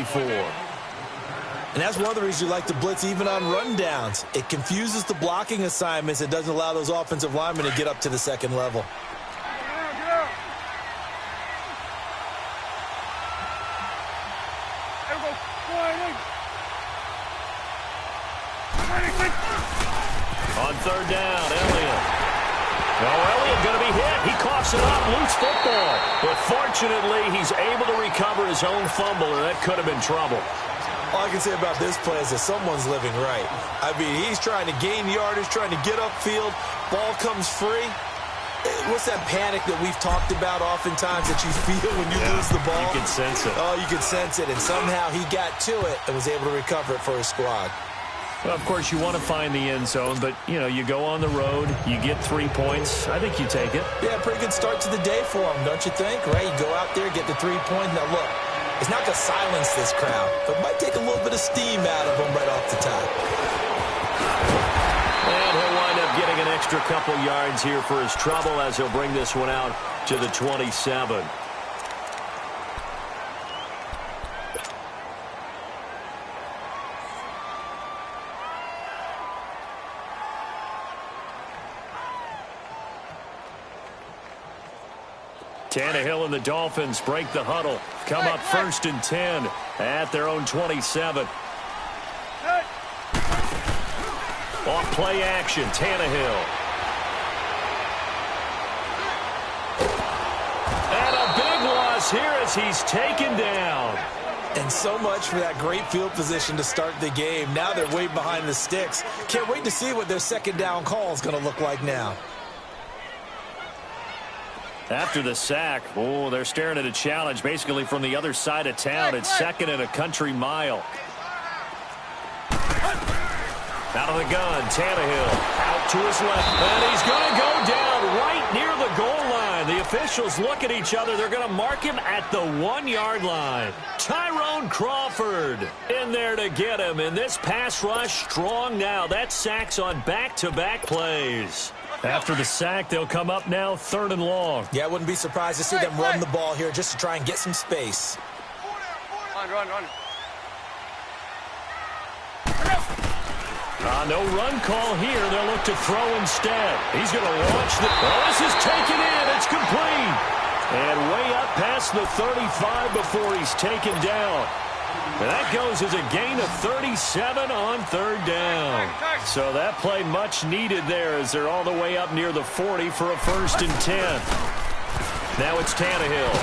24. And that's one of the reasons you like to blitz even on rundowns. It confuses the blocking assignments. It doesn't allow those offensive linemen to get up to the second level. On third down, Elliott. Oh, Elliott going to be hit. He coughs it up, loose football. But fortunately, he's able to recover his own fumble, or that could have been trouble. All I can say about this play is that someone's living right. I mean, he's trying to gain yardage, trying to get upfield. Ball comes free. What's that panic that we've talked about oftentimes that you feel when you lose the ball? You can sense it. Oh, you can sense it. And somehow he got to it and was able to recover it for his squad. Well, of course, you want to find the end zone, but, you know, you go on the road, you get 3 points. I think you take it. Yeah, pretty good start to the day for him, don't you think? Right? You go out there, get the 3 points. Now, look, it's not going to silence this crowd, but it might take a little bit of steam out of him right off the top. And he'll wind up getting an extra couple yards here for his trouble as he'll bring this one out to the 27. Tannehill and the Dolphins break the huddle. Come up 1st and 10 at their own 27. Off play action, Tannehill. And a big loss here as he's taken down. And so much for that great field position to start the game. Now they're way behind the sticks. Can't wait to see what their second down call is going to look like now. After the sack, oh, they're staring at a challenge basically from the other side of town. It's 2nd and a country mile. Out of the gun, Tannehill out to his left, and he's going to go down right near the goal line. The officials look at each other. They're going to mark him at the 1-yard line. Tyrone Crawford in there to get him, and this pass rush strong now. That sack's on back-to-back plays. After the sack, they'll come up now 3rd and long. Yeah, I wouldn't be surprised to see them run the ball here just to try and get some space. Run. No run call here. They'll look to throw instead. He's going to launch the... Oh, this is taken in. It's complete. And way up past the 35 before he's taken down. And that goes as a gain of 37 on 3rd down. So that play much needed there as they're all the way up near the 40 for a 1st and 10. Now it's Tannehill.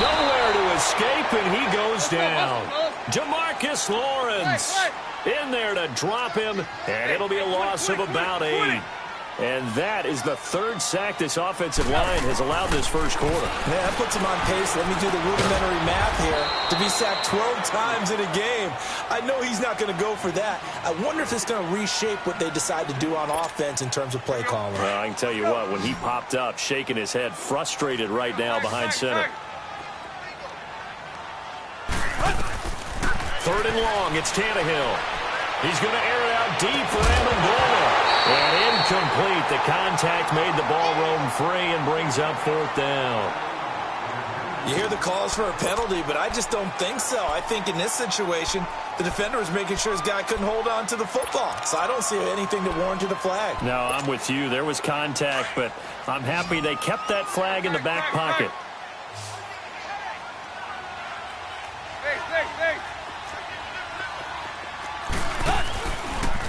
Nowhere to escape, and he goes down. Demarcus Lawrence in there to drop him, and it'll be a loss of about 8. And that is the 3rd sack this offensive line has allowed this first quarter. Yeah, that puts him on pace. Let me do the rudimentary math here. To be sacked 12 times in a game. I know he's not going to go for that. I wonder if it's going to reshape what they decide to do on offense in terms of play calling. Well, I can tell you what, when he popped up, shaking his head, frustrated right now behind center. 3rd and long, it's Tannehill. He's going to air it out deep for Amendola. And incomplete. The contact made the ball roam free and brings up 4th down. You hear the calls for a penalty, but I just don't think so. I think in this situation, the defender was making sure his guy couldn't hold on to the football. So I don't see anything that warranted a flag. No, I'm with you. There was contact, but I'm happy they kept that flag in the back pocket.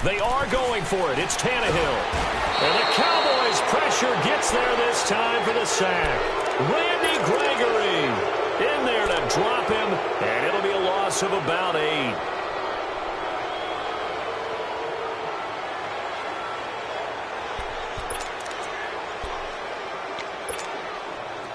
They are going for it. It's Tannehill. And the Cowboys' pressure gets there this time for the sack. Randy Gregory in there to drop him, and it'll be a loss of about 8.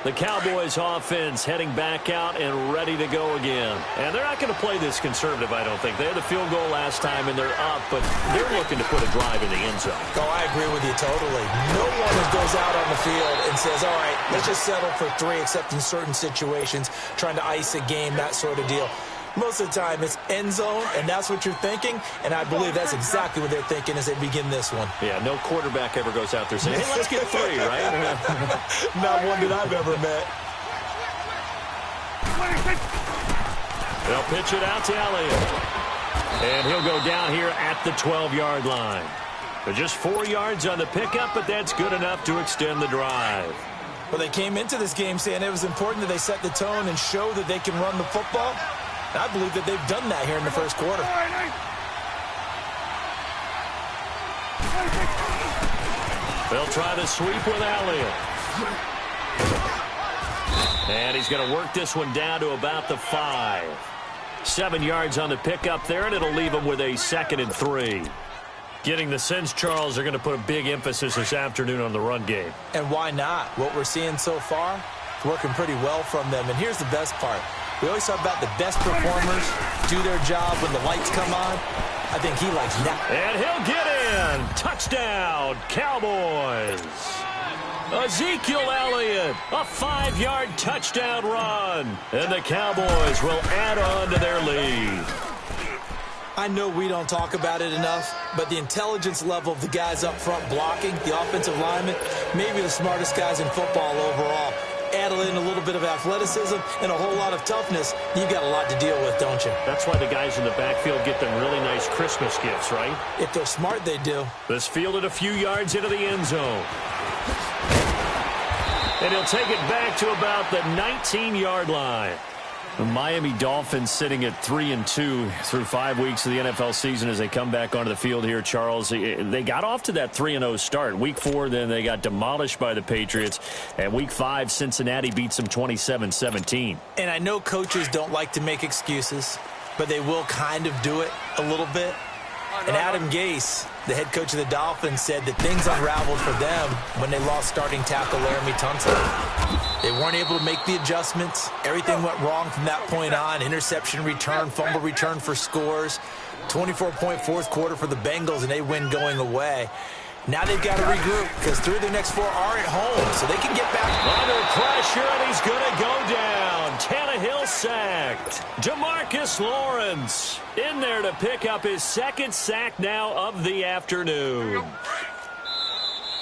The Cowboys offense heading back out and ready to go again. And they're not going to play this conservative, I don't think. They had the field goal last time, and they're up, but they're looking to put a drive in the end zone. Oh, I agree with you totally. No one that goes out on the field and says, all right, let's just settle for 3, except in certain situations, trying to ice a game, that sort of deal. Most of the time, it's end zone, and that's what you're thinking, and I believe that's exactly what they're thinking as they begin this one. Yeah, no quarterback ever goes out there saying, hey, let's get 3, right? Not one that I've ever met. They'll pitch it out to Elliott. And he'll go down here at the 12-yard line. But just 4 yards on the pickup, but that's good enough to extend the drive. Well, they came into this game saying it was important that they set the tone and show that they can run the football. And I believe that they've done that here in the first quarter. They'll try to sweep with Elliott. And he's going to work this one down to about the 5. 7 yards on the pickup there, and it'll leave him with a 2nd and 3. Getting the sense, Charles, they're going to put a big emphasis this afternoon on the run game. And why not? What we're seeing so far is working pretty well from them. And here's the best part. We always talk about the best performers do their job when the lights come on. I think he likes that. And he'll get in. Touchdown, Cowboys. Ezekiel Elliott, a 5-yard touchdown run. And the Cowboys will add on to their lead. I know we don't talk about it enough, but the intelligence level of the guys up front blocking, the offensive linemen, maybe the smartest guys in football overall. Add in a little bit of athleticism and a whole lot of toughness, you've got a lot to deal with, don't you? That's why the guys in the backfield get them really nice Christmas gifts, right? If they're smart, they do. This fielded a few yards into the end zone. And he'll take it back to about the 19-yard line. The Miami Dolphins sitting at 3-2 through 5 weeks of the NFL season as they come back onto the field here, Charles. They got off to that 3-0 start. Week 4, then they got demolished by the Patriots. And Week 5, Cincinnati beats them 27-17. And I know coaches don't like to make excuses, but they will kind of do it a little bit. And Adam Gase, the head coach of the Dolphins, said that things unraveled for them when they lost starting tackle Laramie Tunsil. They weren't able to make the adjustments. Everything went wrong from that point on. Interception return, fumble return for scores. 24-point fourth quarter for the Bengals, and they win going away. Now they've got to regroup because 3 of their next 4 are at home, so they can get back. Under pressure, and he's going to go down. Tannehill sacked. DeMarcus Lawrence in there to pick up his 2nd sack now of the afternoon.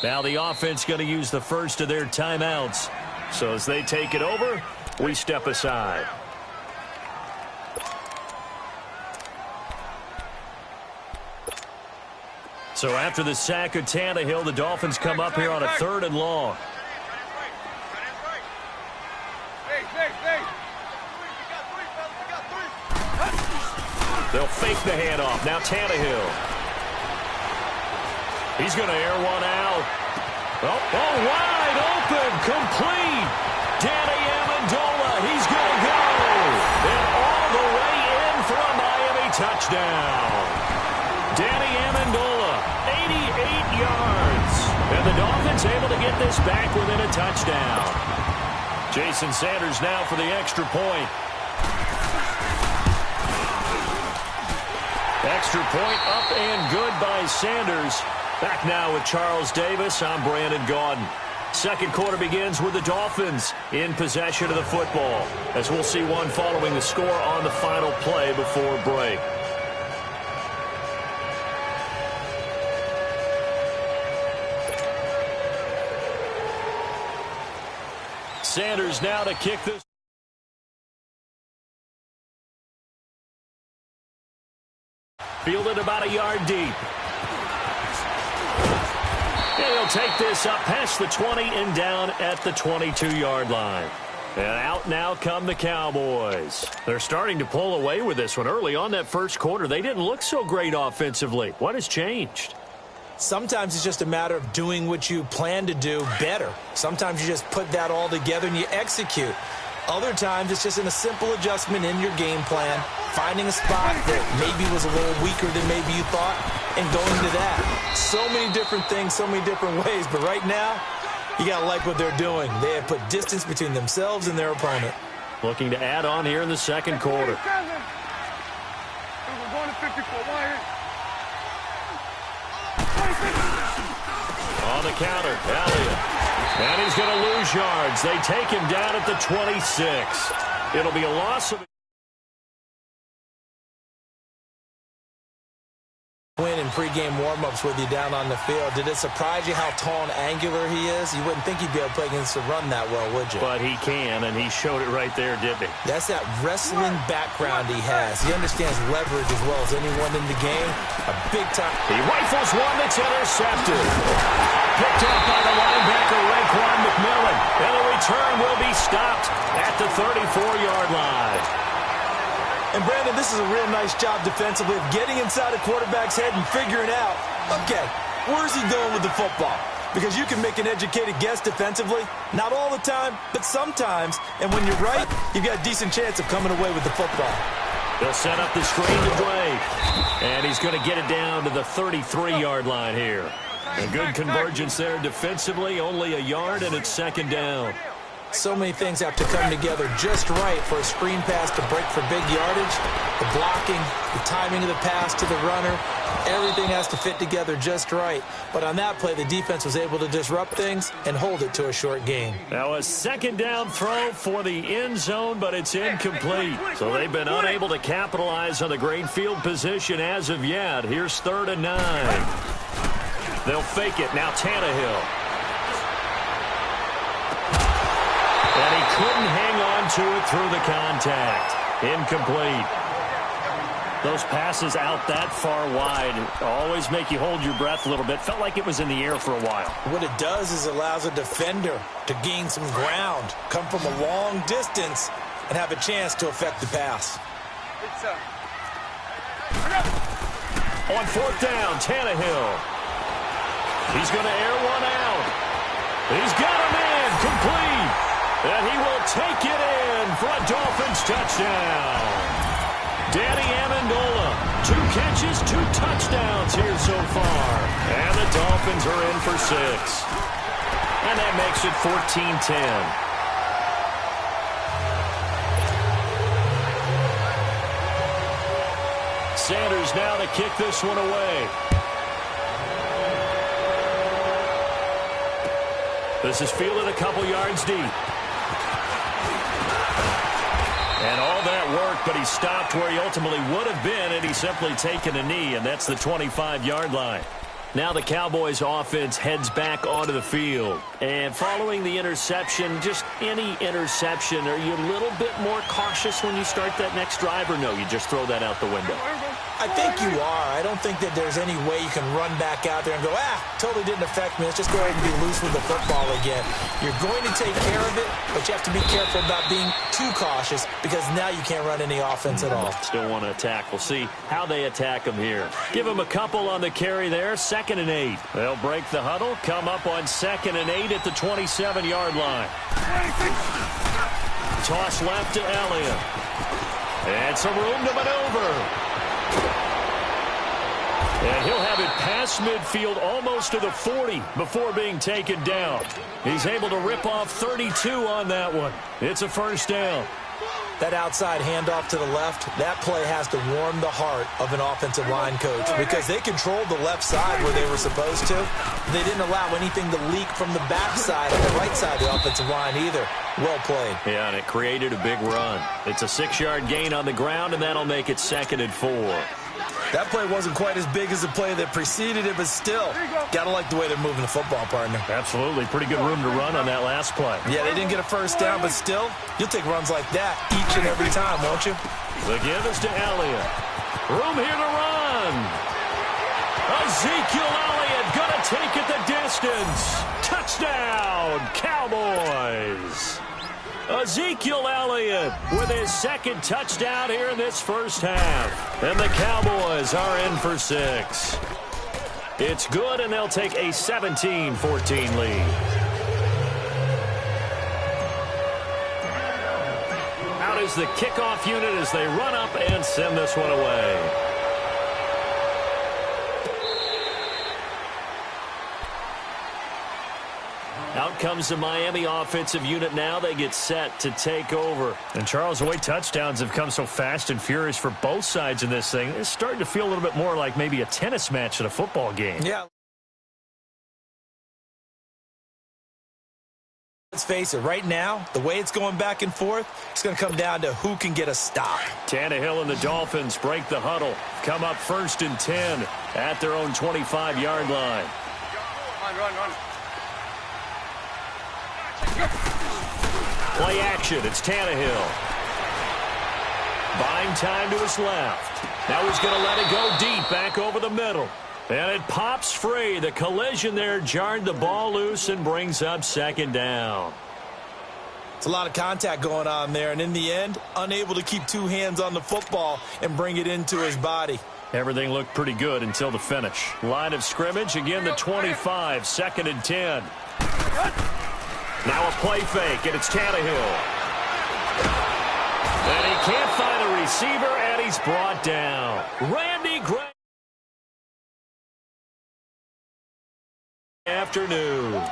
Now the offense going to use the first of their timeouts. So as they take it over, we step aside. So after the sack of Tannehill, the Dolphins come up here on a 3rd and long. They'll fake the handoff. Now Tannehill. He's going to air one out. Oh, wide open, complete. Danny Amendola, he's going to go. And all the way in for a Miami touchdown. Danny Amendola, 88 yards. And the Dolphins able to get this back within a touchdown. Jason Sanders now for the extra point. Extra point up and good by Sanders. Back now with Charles Davis. I'm Brandon Gaudin. Second quarter begins with the Dolphins in possession of the football, as we'll see one following the score on the final play before break. Sanders now to kick this. Fielded about a yard deep. And he'll take this up past the 20 and down at the 22-yard line. And out now come the Cowboys. They're starting to pull away with this one. Early on that first quarter, they didn't look so great offensively. What has changed? Sometimes it's just a matter of doing what you plan to do better. Sometimes you just put that all together and you execute. Other times it's just in a simple adjustment in your game plan, finding a spot that maybe was a little weaker than maybe you thought, and going to that. So many different things, so many different ways, but right now, you got to like what they're doing. They have put distance between themselves and their opponent. Looking to add on here in the second quarter. On the counter, Elliott. And he's going to lose yards. They take him down at the 26. It'll be a loss of win in pregame warm-ups with you down on the field. Did it surprise you how tall and angular he is? You wouldn't think he'd be able to play against the run that well, would you? But he can, and he showed it right there, didn't he? That's that wrestling background he has. He understands leverage as well as anyone in the game. A big time. He rifles one that's intercepted. Picked up by the linebacker, Raekwon McMillan. And the return will be stopped at the 34-yard line. And, Brandon, this is a real nice job defensively of getting inside a quarterback's head and figuring out, okay, where's he going with the football? Because you can make an educated guess defensively. Not all the time, but sometimes. And when you're right, you've got a decent chance of coming away with the football. They'll set up the screen to Drake. And he's going to get it down to the 33-yard line here. A good convergence there defensively, only a yard, and it's second down. So many things have to come together just right for a screen pass to break for big yardage. The blocking, the timing of the pass to the runner, everything has to fit together just right. But on that play, the defense was able to disrupt things and hold it to a short gain. Now a second down throw for the end zone, but it's incomplete. So they've been unable to capitalize on the great field position as of yet. Here's 3rd and 9. They'll fake it. Now Tannehill. And he couldn't hang on to it through the contact. Incomplete. Those passes out that far wide always make you hold your breath a little bit. Felt like it was in the air for a while. What it does is allows a defender to gain some ground, come from a long distance, and have a chance to affect the pass. On 4th down, Tannehill. He's going to air one out. He's got him in. Complete. And he will take it in for a Dolphins touchdown. Danny Amendola, 2 catches, 2 touchdowns here so far. And the Dolphins are in for 6. And that makes it 14-10. Sanders now to kick this one away. This is fielded a couple yards deep. And all that work, but he stopped where he ultimately would have been, and he's simply taken a knee, and that's the 25-yard line. Now the Cowboys offense heads back onto the field. And following the interception, just any interception, are you a little bit more cautious when you start that next drive, or no, you just throw that out the window? I think you are. I don't think that there's any way you can run back out there and go, totally didn't affect me. Let's just go ahead and be loose with the football again. You're going to take care of it, but you have to be careful about being too cautious because now you can't run any offense at all. Still want to attack. We'll see how they attack them here. Give them a couple on the carry there. 2nd and 8. They'll break the huddle, come up on 2nd and 8 at the 27-yard line. Toss left to Elliott. And some room to maneuver. And he'll have it past midfield almost to the 40 before being taken down. He's able to rip off 32 on that one. It's a 1st down. That outside handoff to the left, that play has to warm the heart of an offensive line coach because they controlled the left side where they were supposed to. They didn't allow anything to leak from the backside on the right side of the offensive line either. Well played. Yeah, and it created a big run. It's a 6-yard gain on the ground, and that'll make it 2nd and 4. That play wasn't quite as big as the play that preceded it, but still, gotta like the way they're moving the football, partner. Absolutely. Pretty good room to run on that last play. Yeah, they didn't get a 1st down, but still, you'll take runs like that each and every time, won't you? The give is to Elliott. Room here to run. Ezekiel Elliott gonna take it the distance. Touchdown, Cowboys. Ezekiel Elliott with his 2nd touchdown here in this 1st half. And the Cowboys are in for 6. It's good, and they'll take a 17-14 lead. Out is the kickoff unit as they run up and send this one away. Out comes the Miami offensive unit now. They get set to take over. And, Charles, the way touchdowns have come so fast and furious for both sides in this thing, it's starting to feel a little bit more like maybe a tennis match at a football game. Yeah. let's face it, right now, the way it's going back and forth, it's going to come down to who can get a stop. Tannehill and the Dolphins break the huddle. Come up 1st and 10 at their own 25-yard line. Run. Play action. It's Tannehill. Buying time to his left. Now he's going to let it go deep back over the middle. And it pops free. The collision there jarred the ball loose and brings up 2nd down. It's a lot of contact going on there, and in the end, unable to keep 2 hands on the football and bring it into his body. Everything looked pretty good until the finish. Line of scrimmage, again the 25, 2nd and 10. Now a play fake, and it's Tannehill. And he can't find a receiver, and he's brought down. Randy Gray. Afternoon.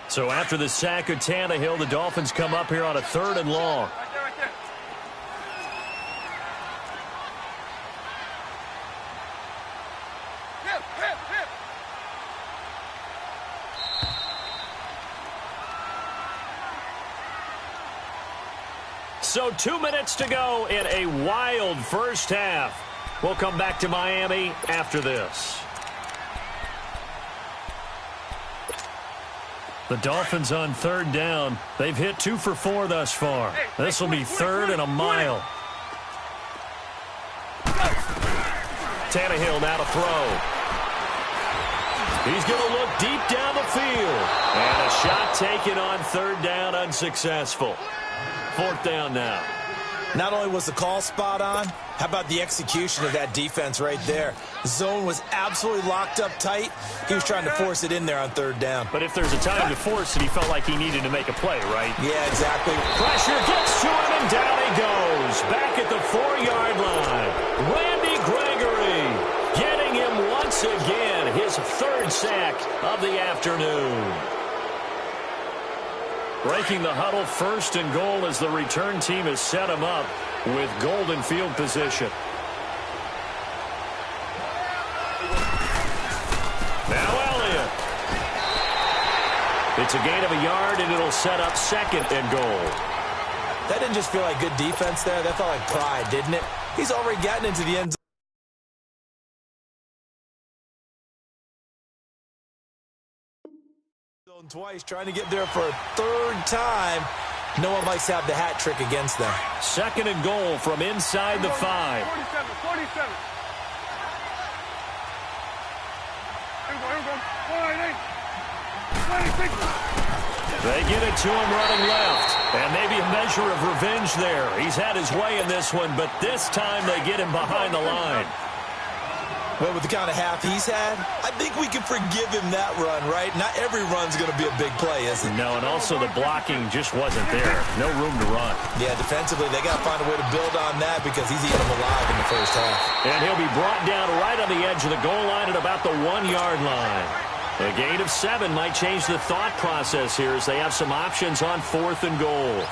So after the sack of Tannehill, the Dolphins come up here on a 3rd and long. Right there. Hip. So 2 minutes to go in a wild first half. We'll come back to Miami after this. The Dolphins on 3rd down. They've hit 2 for 4 thus far. This will be 3rd and a mile. Tannehill now to throw. He's going to look deep down the field. And a shot taken on 3rd down, unsuccessful. 4th down now. Not only was the call spot on, how about the execution of that defense right there? Zone was absolutely locked up tight. He was trying to force it in there on 3rd down. But if there's a time to force it, he felt like he needed to make a play, right? Yeah, exactly. Pressure gets to him, and down he goes. Back at the 4-yard line. Randy Gregory getting him once again. His 3rd sack of the afternoon. Breaking the huddle, 1st and goal as the return team has set him up with golden field position. Now Elliott. It's a gain of a yard, and it'll set up 2nd and goal. That didn't just feel like good defense there. That felt like pride, didn't it? He's already gotten into the end zone twice, trying to get there for a 3rd time. No one likes to have the hat trick against them. 2nd and goal from inside the 5. 47. Here we go. 26. They get it to him running left. And maybe a measure of revenge there. He's had his way in this one, but this time they get him behind the line. Well, with the kind of half he's had, I think we can forgive him that run, right? Not every run's going to be a big play, is it? No, and also the blocking just wasn't there. No room to run. Yeah, defensively, they got to find a way to build on that because he's eating them alive in the first half. And he'll be brought down right on the edge of the goal line at about the 1-yard line. A gain of 7 might change the thought process here as they have some options on 4th and goal.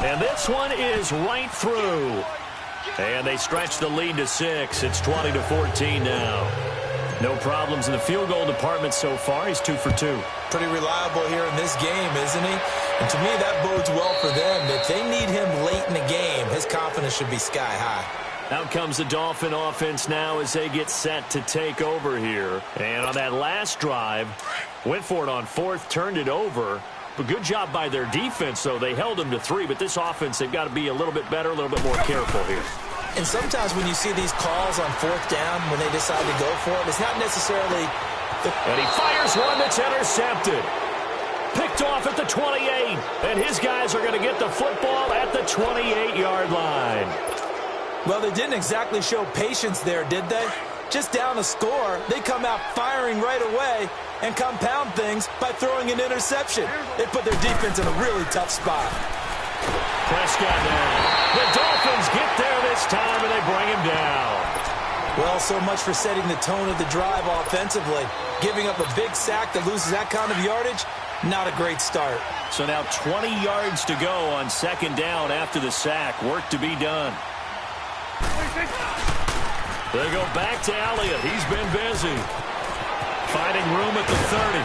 And this one is right through. And they stretch the lead to 6. It's 20-14 now. No problems in the field goal department so far. He's 2 for 2. Pretty reliable here in this game, isn't he? And to me, that bodes well for them. If they need him late in the game, his confidence should be sky high. Out comes the Dolphin offense now as they get set to take over here. And on that last drive, went for it on 4th, turned it over. But good job by their defense, though. They held them to 3, but this offense, they've got to be a little bit better, a little bit more careful here. And sometimes when you see these calls on 4th down, when they decide to go for it, it's not necessarily... And he fires one that's intercepted. Picked off at the 28, and his guys are going to get the football at the 28-yard line. Well, they didn't exactly show patience there, did they? Just down a score, they come out firing right away and compound things by throwing an interception. They put their defense in a really tough spot. Prescott down. The Dolphins get there this time, and they bring him down. Well, so much for setting the tone of the drive offensively. Giving up a big sack that loses that kind of yardage, not a great start. So now 20 yards to go on 2nd down after the sack. Work to be done. They go back to Elliott. He's been busy. Finding room at the 30.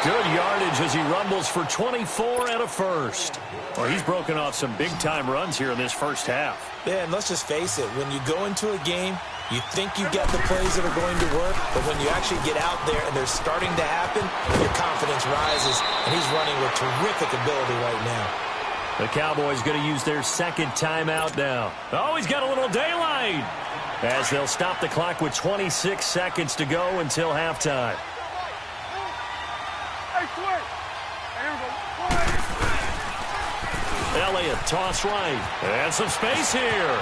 Good yardage as he rumbles for 24 and a first. Well, he's broken off some big-time runs here in this first half. Yeah, and let's just face it. When you go into a game, you think you get the plays that are going to work, but when you actually get out there and they're starting to happen, your confidence rises, and he's running with terrific ability right now. The Cowboys going to use their second timeout now. Oh, he's got a little daylight as they'll stop the clock with 26 seconds to go until halftime. Elliott, toss right. And some space here.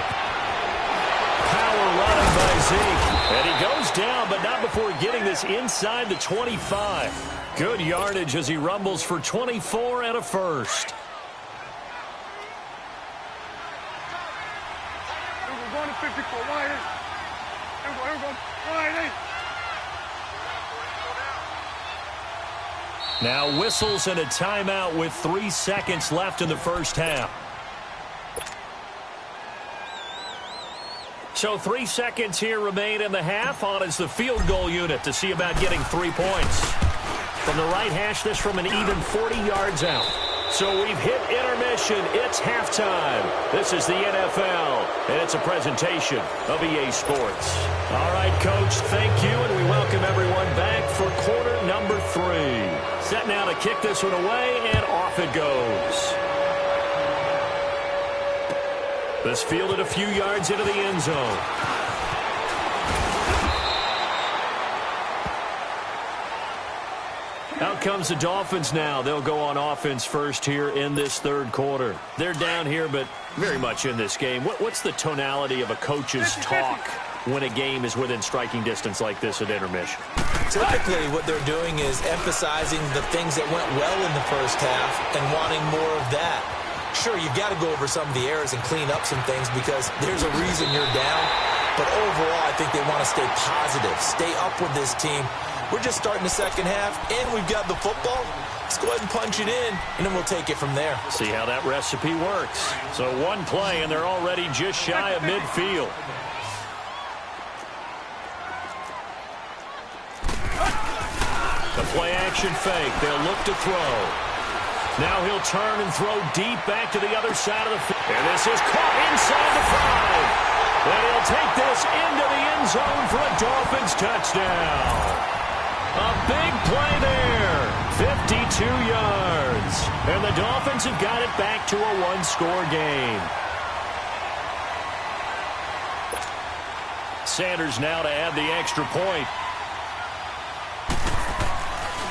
Power running by Zeke. And he goes down, but not before getting this inside the 25. Good yardage as he rumbles for 24 and a first. We're going to 54. Here we go. Right. Now whistles and a timeout with 3 seconds left in the first half. So 3 seconds here remain in the half. On is the field goal unit to see about getting 3 points. From the right hash, this from an even 40 yards out. So we've hit intermission. It's halftime. This is the NFL, and it's a presentation of EA Sports. All right, Coach, thank you, and we welcome everyone back for quarter number 3. Set now to kick this one away, and off it goes. This fielded a few yards into the end zone. Out comes the Dolphins now. They'll go on offense first here in this third quarter. They're down here, but very much in this game. What's the tonality of a coach's talk when a game is within striking distance like this at intermission? Typically, what they're doing is emphasizing the things that went well in the first half and wanting more of that. Sure, you've got to go over some of the errors and clean up some things because there's a reason you're down. But overall, I think they want to stay positive, stay up with this team. We're just starting the second half, and we've got the football. Let's go ahead and punch it in, and then we'll take it from there. See how that recipe works. So one play, and they're already just shy of midfield. The play-action fake. They'll look to throw. Now he'll turn and throw deep back to the other side of the field. And this is caught inside the 5. And he'll take this into the end zone for a Dolphins touchdown. A big play there. 52 yards. And the Dolphins have got it back to a one-score game. Sanders now to add the extra point.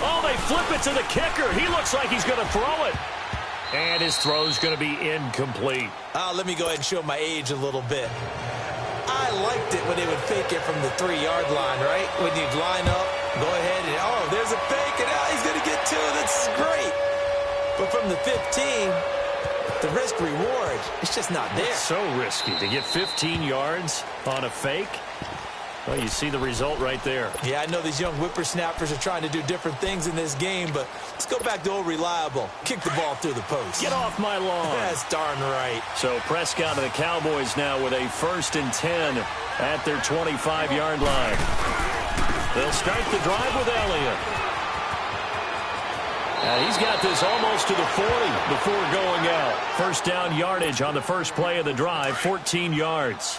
Oh, they flip it to the kicker. He looks like he's going to throw it. And his throw's going to be incomplete. Let me go ahead and show my age a little bit. I liked it when they would fake it from the 3-yard line, right? When you'd line up, go ahead and, oh, there's a fake, and he's going to get 2. That's great. But from the 15, the risk-reward, it's just not there. It's so risky to get 15 yards on a fake. Well, you see the result right there. Yeah, I know these young whippersnappers are trying to do different things in this game, but let's go back to old reliable. Kick the ball through the post. Get off my lawn. That's darn right. So Prescott and the Cowboys now with a 1st and 10 at their 25-yard line. They'll start the drive with Elliott. He's got this almost to the 40 before going out. First down yardage on the first play of the drive, 14 yards.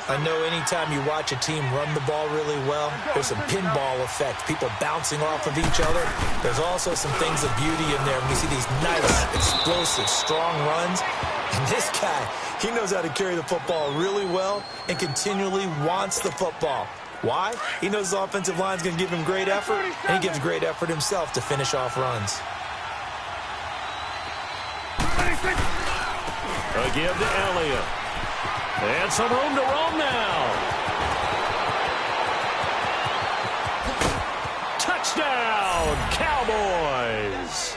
I know anytime you watch a team run the ball really well, there's some pinball effect, people bouncing off of each other. There's also some things of beauty in there. We see these nice, explosive, strong runs. And this guy, he knows how to carry the football really well and continually wants the football. Why? He knows the offensive line's going to give him great effort, and he gives great effort himself to finish off runs. A give to Elliott. And some room to roam now. Touchdown, Cowboys.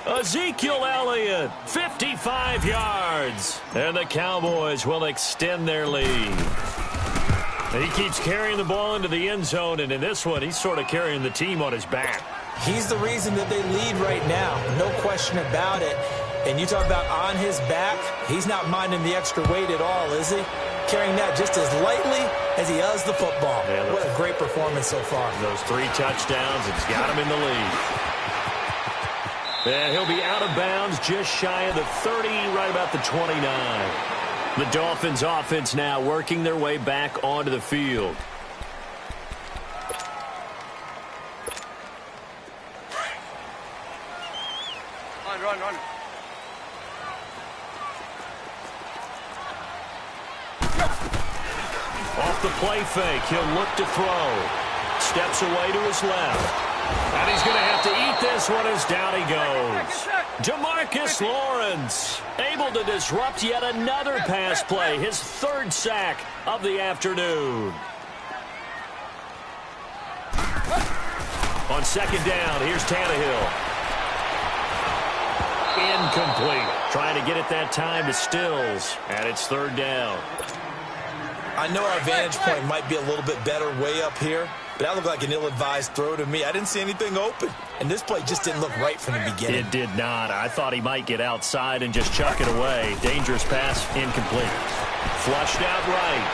Ezekiel Elliott, 55 yards. And the Cowboys will extend their lead. He keeps carrying the ball into the end zone, and in this one, he's sort of carrying the team on his back. He's the reason that they lead right now, no question about it. And you talk about on his back, he's not minding the extra weight at all, is he? carrying that just as lightly as he does the football. Yeah, what a great performance so far. Those 3 touchdowns, it's got him in the lead. And he'll be out of bounds just shy of the 30, right about the 29. The Dolphins offense now working their way back onto the field. Run. Off the play fake, he'll look to throw. Steps away to his left. And he's going to have to eat this one as down he goes. Demarcus Lawrence able to disrupt yet another pass play. His 3rd sack of the afternoon. On 2nd down, here's Tannehill. Incomplete. Trying to get it that time to Stills. And it's 3rd down. I know our vantage point might be a little bit better way up here, but that looked like an ill-advised throw to me. I didn't see anything open, and this play just didn't look right from the beginning. It did not. I thought he might get outside and just chuck it away. Dangerous pass, incomplete. Flushed out right.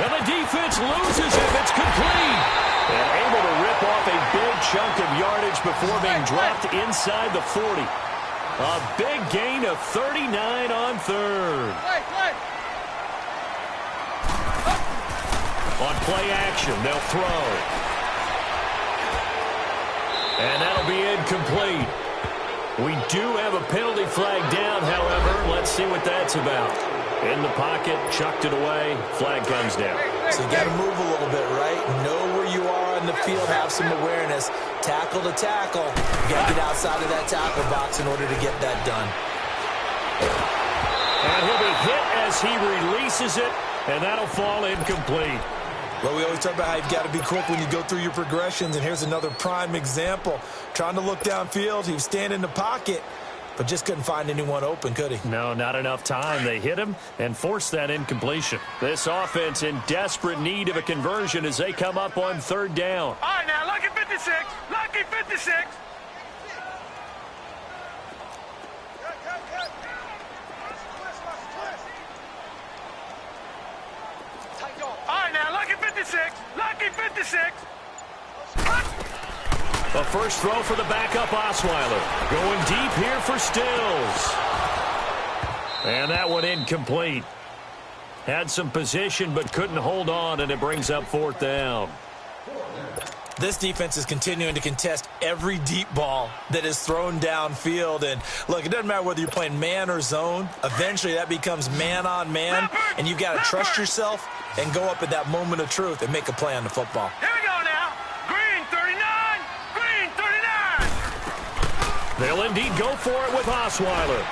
And the defense loses it. It's complete. And able to rip off a big chunk of yardage before being dropped inside the 40. A big gain of 39 on 3rd. On play action, they'll throw. And that'll be incomplete. We do have a penalty flag down, however. Let's see what that's about. In the pocket, chucked it away. Flag comes down. So you got to move a little bit, right? Know where you are on the field, have some awareness. Tackle to tackle. You got to get outside of that tackle box in order to get that done. And he'll be hit as he releases it, and that'll fall incomplete. Well, we always talk about how you've got to be quick when you go through your progressions, and here's another prime example. Trying to look downfield, he was standing in the pocket, but just couldn't find anyone open, could he? No, not enough time. They hit him and forced that incompletion. This offense in desperate need of a conversion as they come up on 3rd down. All right, now, lucky 56. Lucky 56. All right, now, lucky 56. Lucky 56. A first throw for the backup Osweiler. Going deep here for Stills. And that one incomplete. Had some position but couldn't hold on, and it brings up 4th down. This defense is continuing to contest every deep ball that is thrown downfield. And, look, it doesn't matter whether you're playing man or zone. Eventually that becomes man-on-man, and you've got to trust yourself and go up at that moment of truth and make a play on the football. Here we go now. Green 39. Green 39. They'll indeed go for it with Osweiler.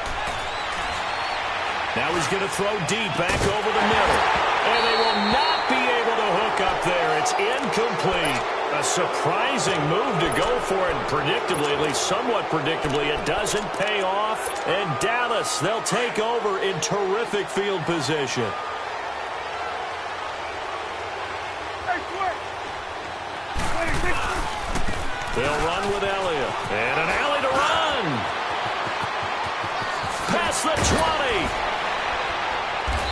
Now he's going to throw deep back over the middle. And they will not be able to hook up there. It's incomplete. A surprising move to go for it. Predictably, at least somewhat predictably, it doesn't pay off. And Dallas, they'll take over in terrific field position. They'll run with Elliott. And an alley to run. Past the 20.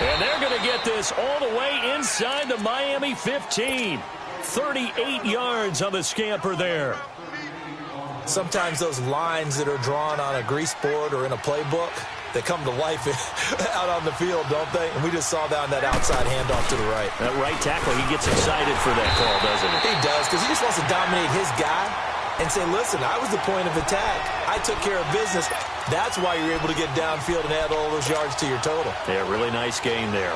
And they're going to get this all the way inside the Miami 15. 38 yards on the scamper there. Sometimes those lines that are drawn on a grease board or in a playbook, they come to life out on the field, don't they? And we just saw that on that outside handoff to the right. That right tackle, he gets excited for that call, doesn't he? He does, because he just wants to dominate his guy and say, listen, I was the point of attack. I took care of business. That's why you're able to get downfield and add all those yards to your total. Yeah, really nice gain there.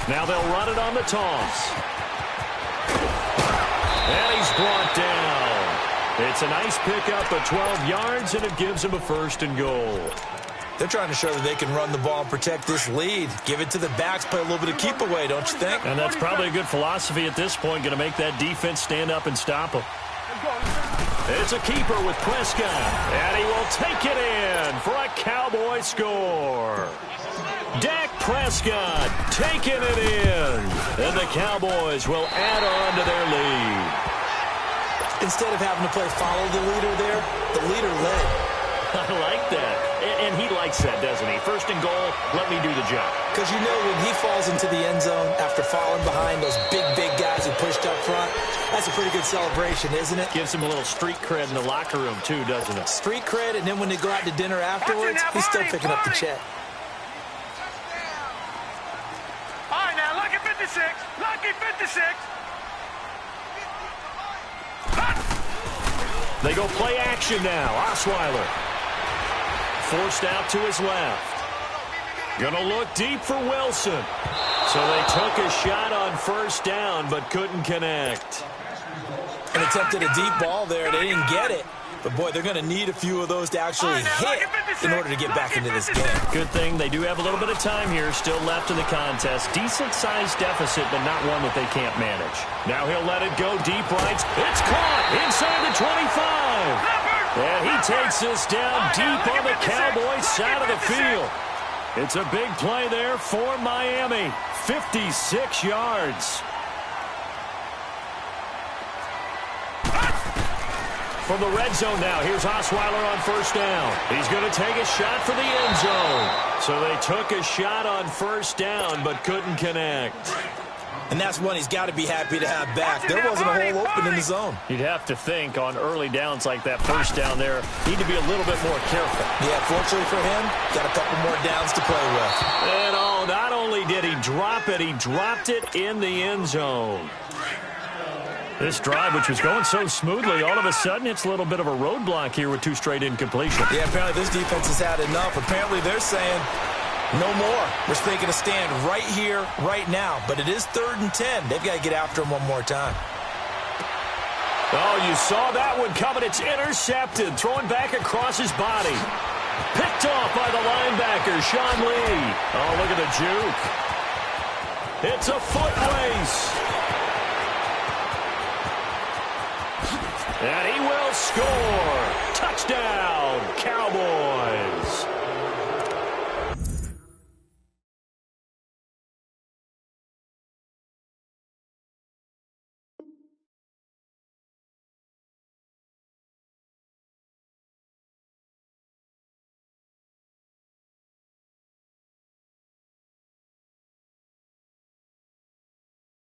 Now they'll run it on the toss. And he's brought down. It's a nice pickup of 12 yards, and it gives him a 1st and goal. They're trying to show that they can run the ball and protect this lead. Give it to the backs, play a little bit of keep away, don't you think? And that's probably a good philosophy at this point, going to make that defense stand up and stop them. It's a keeper with Prescott, and he will take it in for a Cowboy score. Dak Prescott taking it in. And the Cowboys will add on to their lead. Instead of having to play follow the leader there, the leader led. I like that. And he likes that, doesn't he? First and goal, let me do the job. Because you know when he falls into the end zone after falling behind those big guys who pushed up front, that's a pretty good celebration, isn't it? Gives him a little street cred in the locker room, too, doesn't it? Street cred, and then when they go out to dinner afterwards, he's still picking up the check. All right, now, lucky 56. Lucky 56. They go play action now. Osweiler. Forced out to his left. Gonna look deep for Wilson. So they took a shot on first down, but couldn't connect. And attempted a deep ball there. They didn't get it. But, boy, they're going to need a few of those to actually hit in order to get back into this game. Good thing they do have a little bit of time here still left in the contest. Decent-sized deficit, but not one that they can't manage. Now he'll let it go deep right. It's caught inside the 25. And he takes this down deep on the Cowboys side of the field. It's a big play there for Miami. 56 yards. From the red zone now, here's Osweiler on first down. He's going to take a shot for the end zone. So they took a shot on first down, but couldn't connect. And that's one he's got to be happy to have back. There wasn't a hole open in the zone. You'd have to think on early downs like that first down there, need to be a little bit more careful. Yeah, fortunately for him, got a couple more downs to play with. And not only did he drop it, he dropped it in the end zone. This drive, which was going so smoothly, all of a sudden it's a little bit of a roadblock here with two straight incompletions. Yeah, apparently this defense has had enough. Apparently they're saying no more. We're taking a stand right here, right now. But it is 3rd and 10. They've got to get after him one more time. Oh, you saw that one coming. It's intercepted. Throwing back across his body. Picked off by the linebacker, Sean Lee. Oh, look at the juke. It's a foot race. And he will score. Touchdown, Cowboys.